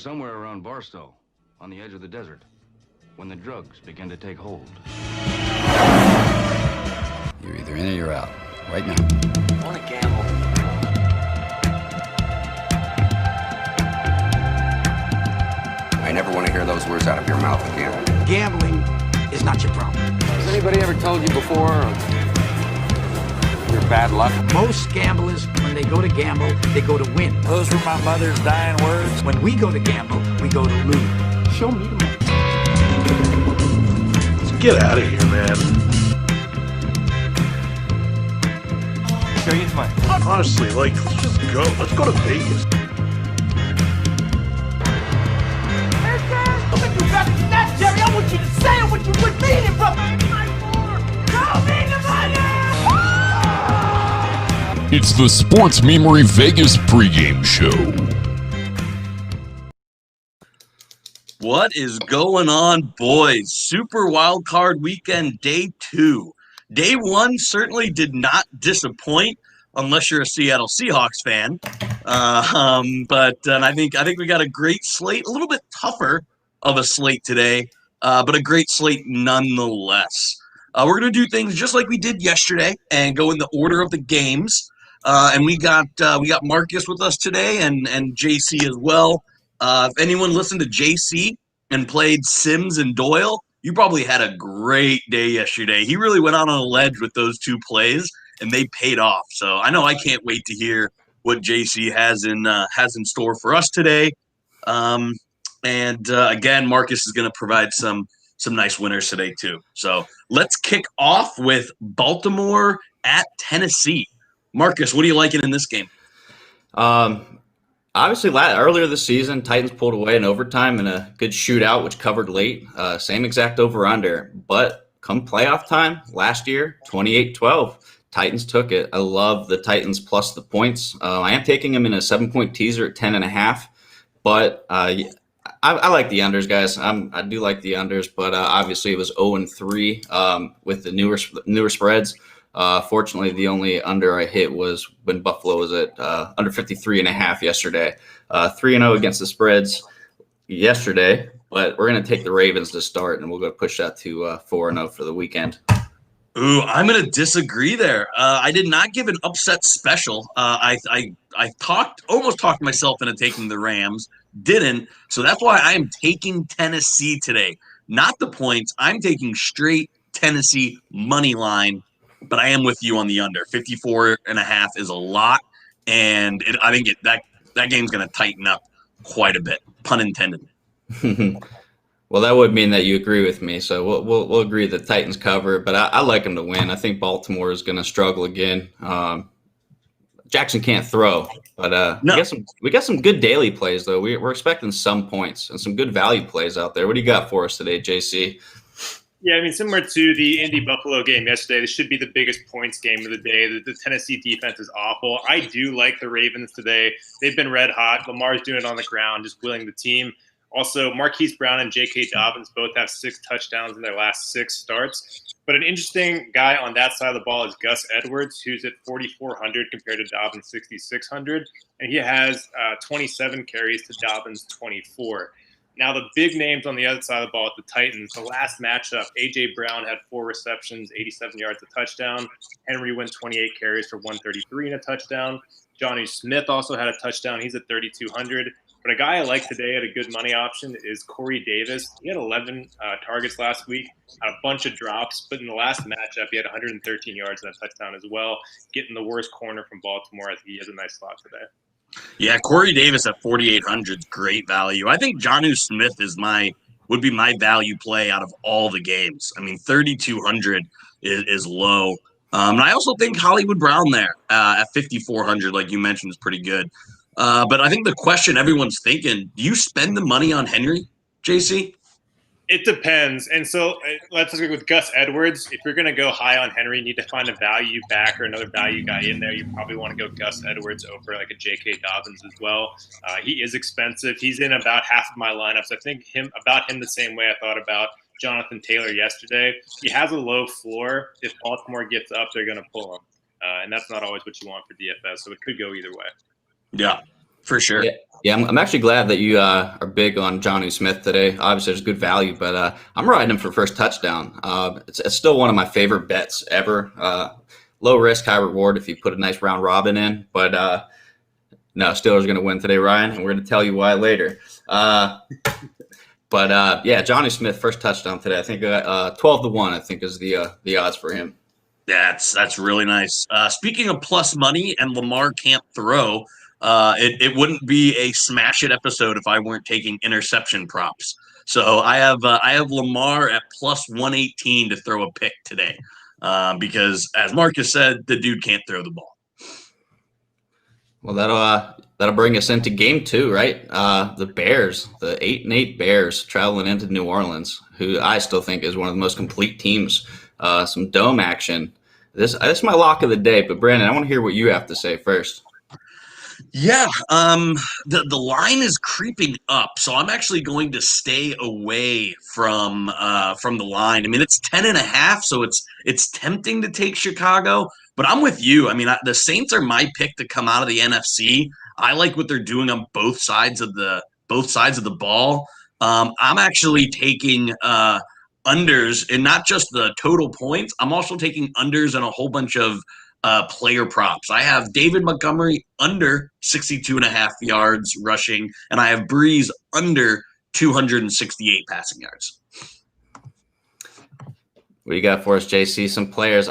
somewhere around Barstow, on the edge of the desert, when the drugs began to take hold. You're either in or you're out. Right now. I want to gamble. I never want to hear those words out of your mouth again. Gambling is not your problem. Has anybody ever told you before of your bad luck? Most gamblers, when they go to gamble, they go to win. Those were my mother's dying words. When we go to gamble, we go to lose. Show me the money. Let's get out of here, man. Show you the money. Honestly, like, let's just go. Let's go to Vegas. Jerry, I want you to say what you would mean it, brother. Show me the money! It's the Sports Memory Vegas pregame show. What is going on, boys? Super Wild Card Weekend, Day 2. Day 1 certainly did not disappoint, unless you're a Seattle Seahawks fan. But I think we got a great slate, a little bit tougher of a slate today, but a great slate nonetheless. We're going to do things just like we did yesterday and go in the order of the games. And we got Marcus with us today and JC as well. If anyone listened to JC and played Sims and Doyle, you probably had a great day yesterday. He really went out on a ledge with those two plays, and they paid off. So I know I can't wait to hear what JC has in store for us today. And again, Marcus is going to provide some nice winners today too. So let's kick off with Baltimore at Tennessee. Marcus, what are you liking in this game? Obviously, earlier this season, Titans pulled away in overtime in a good shootout, which covered late. Same exact over-under. But come playoff time last year, 28-12, Titans took it. I love the Titans plus the points. I am taking them in a 7-point teaser at 10.5. But I like the unders, guys. I do like the unders, but obviously it was 0-3 with the newer spreads. Fortunately, the only under I hit was when Buffalo was at under 53.5 yesterday. 3-0 against the spreads yesterday, but we're going to take the Ravens to start, and we'll go push that to 4-0 for the weekend. Ooh, I'm going to disagree there. I did not give an upset special. I almost talked myself into taking the Rams. Didn't. So that's why I am taking Tennessee today. Not the points. I'm taking straight Tennessee money line, but I am with you on the under. 54.5 is a lot, and I think that game's going to tighten up quite a bit, pun intended. Well, that would mean that you agree with me, so we'll agree that Titans cover, but I like them to win. I think Baltimore is going to struggle again. Jackson can't throw, but no. we got some good daily plays, though. We're expecting some points and some good value plays out there. What do you got for us today, JC? Yeah, I mean, similar to the Indy-Buffalo game yesterday, this should be the biggest points game of the day. The Tennessee defense is awful. I do like the Ravens today. They've been red hot. Lamar's doing it on the ground, just willing the team. Also, Marquise Brown and J.K. Dobbins both have 6 touchdowns in their last 6 starts. But an interesting guy on that side of the ball is Gus Edwards, who's at 4,400 compared to Dobbins' 6,600. And he has 27 carries to Dobbins' 24. Now, the big names on the other side of the ball at the Titans, the last matchup, A.J. Brown had 4 receptions, 87 yards, a touchdown. Henry went 28 carries for 133 and a touchdown. Jonnu Smith also had a touchdown. He's at 3,200. But a guy I like today at a good money option is Corey Davis. He had 11 targets last week, a bunch of drops, but in the last matchup, he had 113 yards and a touchdown as well, getting the worst corner from Baltimore. I think he has a nice slot today. Yeah, Corey Davis at 4,800 is great value. I think Jonnu Smith would be my value play out of all the games. I mean, 3,200 is low. And I also think Hollywood Brown there at 5,400, like you mentioned, is pretty good. But I think the question everyone's thinking, do you spend the money on Henry, JC? It depends. And so let's go with Gus Edwards. If you're going to go high on Henry, you need to find a value back or another value guy in there. You probably want to go Gus Edwards over like a J.K. Dobbins as well. He is expensive. He's in about half of my lineups. I think about him the same way I thought about Jonathan Taylor yesterday. He has a low floor. If Baltimore gets up, they're going to pull him. And that's not always what you want for DFS, so it could go either way. Yeah. For sure. Yeah, I'm actually glad that you are big on Jonnu Smith today. Obviously, there's good value, but I'm riding him for first touchdown. It's still one of my favorite bets ever. Low risk, high reward if you put a nice round robin in. But no, Steelers are going to win today, Ryan, and we're going to tell you why later. But yeah, Jonnu Smith first touchdown today. I think 12-1. I think is the odds for him. That's really nice. Speaking of plus money and Lamar can't throw. It wouldn't be a smash it episode if I weren't taking interception props. So I have Lamar at plus 118 to throw a pick today, because as Marcus said, the dude can't throw the ball. Well, that'll bring us into game 2, right? The Bears, the 8-8 Bears, traveling into New Orleans, who I still think is one of the most complete teams. Some dome action. This is my lock of the day. But Brandon, I want to hear what you have to say first. Yeah, the line is creeping up, so I'm actually going to stay away from the line. I mean, it's 10.5, so it's tempting to take Chicago, but I'm with you. I mean, the Saints are my pick to come out of the NFC. I like what they're doing on both sides of the ball. I'm actually taking unders, and not just the total points. I'm also taking unders and a whole bunch of player props. I have David Montgomery under 62.5 yards rushing, and I have Breeze under 268 passing yards. What do you got for us, JC? Some players.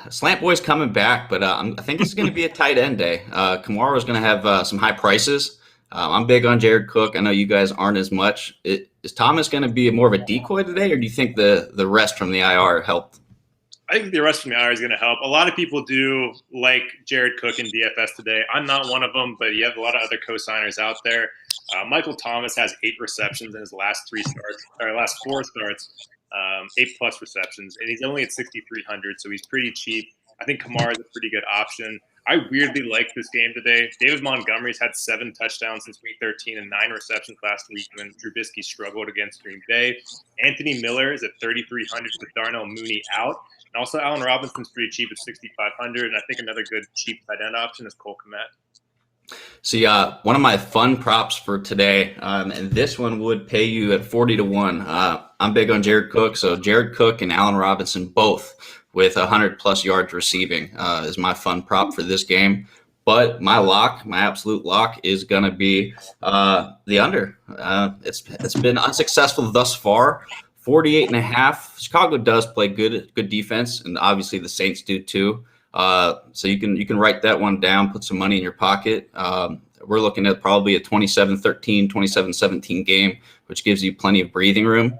Slant Boy's coming back, but I think it's going to be a tight end day. Kamara's going to have some high prices. I'm big on Jared Cook. I know you guys aren't as much. Is Thomas going to be more of a decoy today, or do you think the rest from the IR helped? I think the rest from the IR is going to help. A lot of people do like Jared Cook in DFS today. I'm not one of them, but you have a lot of other co-signers out there. Michael Thomas has 8 receptions in his last 4 starts, 8+ receptions, and he's only at 6,300, so he's pretty cheap. I think Kamara is a pretty good option. I weirdly like this game today. David Montgomery's had 7 touchdowns since week 13 and 9 receptions last week when Trubisky struggled against Green Bay. Anthony Miller is at 3,300 with Darnell Mooney out. And also, Allen Robinson's pretty cheap at 6,500, and I think another good cheap tight end option is Cole Kmet. See, one of my fun props for today, and this one would pay you at 40-1. I'm big on Jared Cook, so Jared Cook and Allen Robinson both with 100+ yards receiving is my fun prop for this game. But my absolute lock, is going to be the under. It's been unsuccessful thus far. 48.5. Chicago does play good defense, and obviously the Saints do too. So you can write that one down, put some money in your pocket. We're looking at probably a 27-13, 27-17 game, which gives you plenty of breathing room.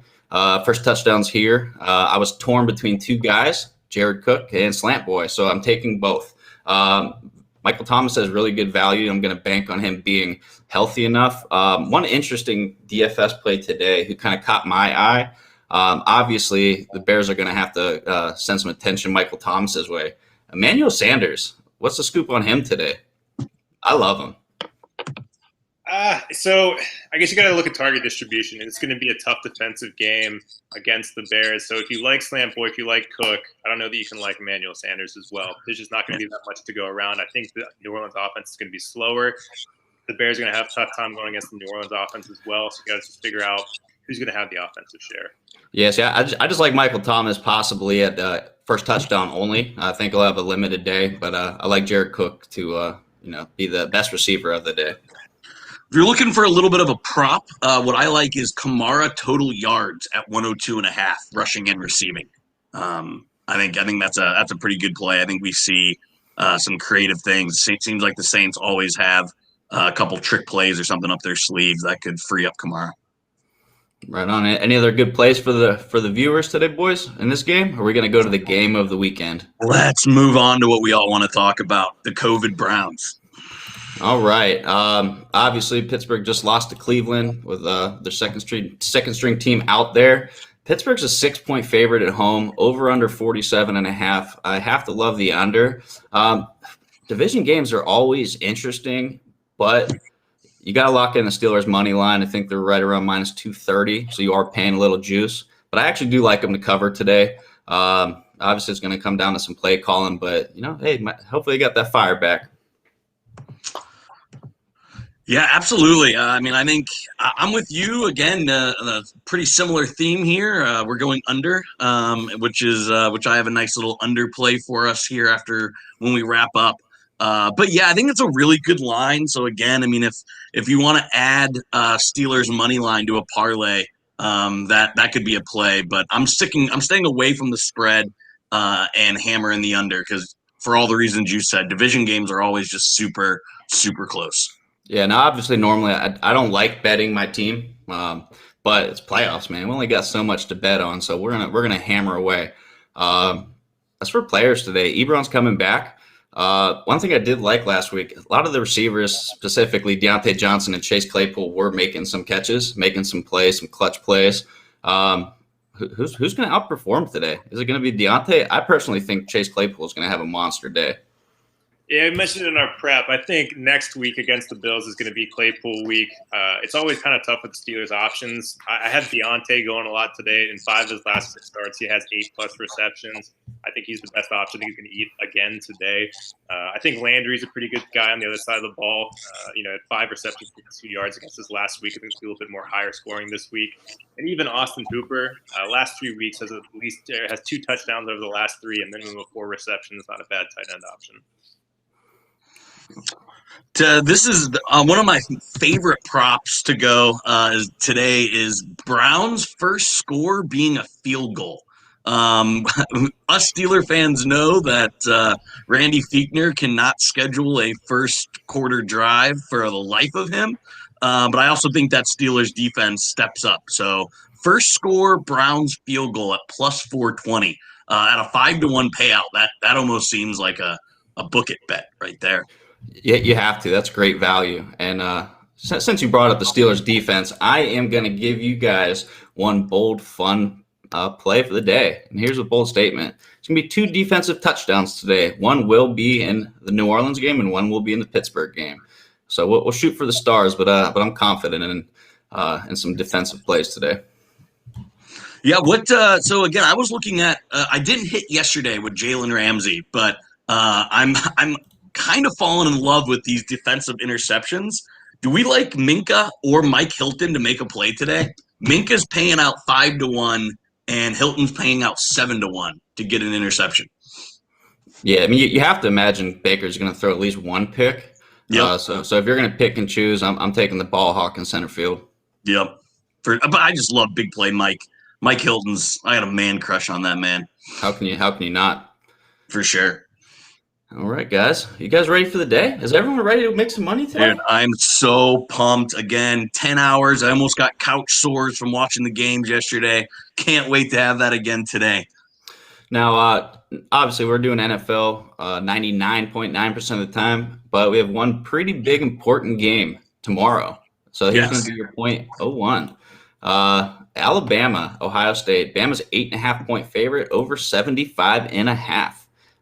First touchdowns here. I was torn between 2 guys, Jared Cook and Slant Boy, so I'm taking both. Michael Thomas has really good value. I'm going to bank on him being healthy enough. One interesting DFS play today who kind of caught my eye. Obviously, the Bears are going to have to send some attention Michael Thomas's way. Emmanuel Sanders, what's the scoop on him today? I love him. So I guess you got to look at target distribution. It's going to be a tough defensive game against the Bears. So if you like Slant Boy, if you like Cook, I don't know that you can like Emmanuel Sanders as well. There's just not going to be that much to go around. I think the New Orleans offense is going to be slower. The Bears are going to have a tough time going against the New Orleans offense as well. So you got to just figure out who's going to have the offensive share. Yes, yeah, I just like Michael Thomas possibly at first touchdown only. I think he'll have a limited day, but I like Jared Cook to be the best receiver of the day. If you're looking for a little bit of a prop, what I like is Kamara total yards at 102.5, rushing and receiving. I think that's a pretty good play. I think we see some creative things. It seems like the Saints always have a couple trick plays or something up their sleeves that could free up Kamara. Right on. Any other good plays for the viewers today, boys, in this game? Or are we going to go to the game of the weekend? Let's move on to what we all want to talk about, the COVID Browns. All right. Obviously, Pittsburgh just lost to Cleveland with their second string team out there. Pittsburgh's a 6-point favorite at home, over under 47.5. I have to love the under. Division games are always interesting, but you got to lock in the Steelers' money line. I think they're right around minus 230, so you are paying a little juice. But I actually do like them to cover today. Obviously, it's going to come down to some play calling, but, hey, hopefully they got that fire back. Yeah, absolutely. I mean, I think I'm with you again. A pretty similar theme here. We're going under, which I have a nice little underplay for us here after when we wrap up. But yeah, I think it's a really good line. So again, I mean, if you want to add Steelers money line to a parlay, that could be a play. But I'm staying away from the spread and hammering the under because for all the reasons you said, division games are always just super close. Yeah, now obviously normally I don't like betting my team, but it's playoffs, man. We only got so much to bet on, so we're gonna hammer away. As for players today, Ebron's coming back. One thing I did like last week, a lot of the receivers, specifically Deontay Johnson and Chase Claypool, were making some catches, making some plays, some clutch plays. Who's going to outperform today? Is it going to be Deontay? I personally think Chase Claypool is going to have a monster day. Yeah, I mentioned in our prep, I think next week against the Bills is going to be Claypool week. It's always kind of tough with the Steelers' options. I had Deontay going a lot today. In 5 of his last 6 starts, he has 8+ receptions. I think he's the best option. I think he's going to eat again today. I think Landry's a pretty good guy on the other side of the ball. At 5 receptions, 52 yards against his last week. I think it's a little bit more higher scoring this week. And even Austin Hooper, last 3 weeks has 2 touchdowns over the last 3, a minimum of 4 receptions. Not a bad tight end option. This is one of my favorite props to go today is Browns' first score being a field goal. Us Steeler fans know that Randy Fichtner cannot schedule a first quarter drive for the life of him, but I also think that Steelers defense steps up. So first score Browns field goal at plus 420 at a 5-1 payout. That almost seems like a book it bet right there. Yeah, you have to. That's great value. And since you brought up the Steelers defense, I am going to give you guys one bold, fun play for the day. And here's a bold statement. It's going to be 2 defensive touchdowns today. One will be in the New Orleans game and one will be in the Pittsburgh game. So we'll shoot for the stars, but I'm confident in some defensive plays today. Yeah, so again, I was looking at I didn't hit yesterday with Jalen Ramsey, but I'm kind of fallen in love with these defensive interceptions. Do we like Minka or Mike Hilton to make a play today? Minka's paying out 5-1 and Hilton's paying out 7-1 to get an interception. Yeah, I mean, you have to imagine Baker's going to throw at least one pick. Yep. So if you're going to pick and choose, I'm taking the ball hawk in center field. Yep. But I just love big play Mike. Mike Hilton's, I got a man crush on that man. How can you not? For sure. All right, guys. You guys ready for the day? Is everyone ready to make some money today? Dude, I'm so pumped. Again, 10 hours. I almost got couch sores from watching the games yesterday. Can't wait to have that again today. Now, obviously, we're doing NFL 99.9% of the time, but we have one pretty big, important game tomorrow. So here's going to be your point 01. Alabama, Ohio State. Bama's 8.5-point favorite, over 75.5.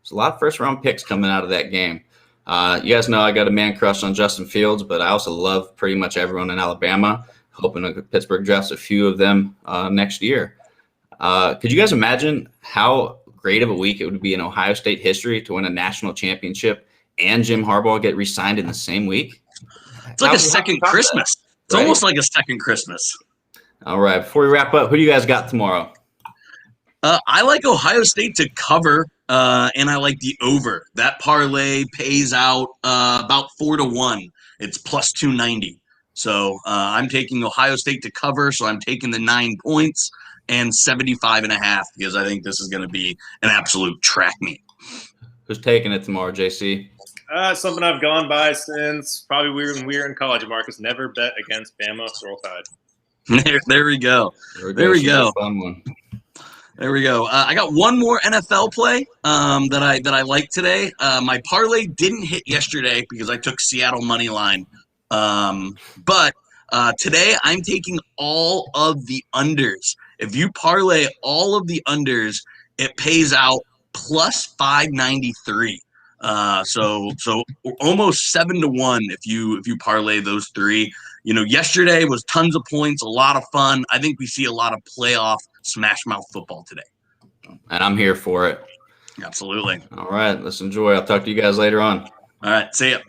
There's a lot of first-round picks coming out of that game. You guys know I got a man crush on Justin Fields, but I also love pretty much everyone in Alabama, hoping that Pittsburgh drafts a few of them next year. Could you guys imagine how great of a week it would be in Ohio State history to win a national championship and Jim Harbaugh get re-signed in the same week? It's like a second Christmas. It's almost like a second Christmas. All right. Before we wrap up, who do you guys got tomorrow? I like Ohio State to cover, and I like the over. That parlay pays out about 4-1. It's plus 290. So I'm taking Ohio State to cover, so I'm taking the 9 points and 75.5 because I think this is going to be an absolute track meet. Who's taking it tomorrow, JC? Something I've gone by since probably when we were in college, Marcus. Never bet against Bama. Roll Tide. There we go. There we go. Fun one. There we go. I got one more NFL play that I like today. My parlay didn't hit yesterday because I took Seattle money line. But today I'm taking all of the unders. If you parlay all of the unders, it pays out plus 593. So almost 7-1 if you parlay those 3. You know, yesterday was tons of points, a lot of fun. I think we see a lot of playoff smash mouth football today. And I'm here for it. Absolutely. All right, let's enjoy. I'll talk to you guys later on. All right, see ya.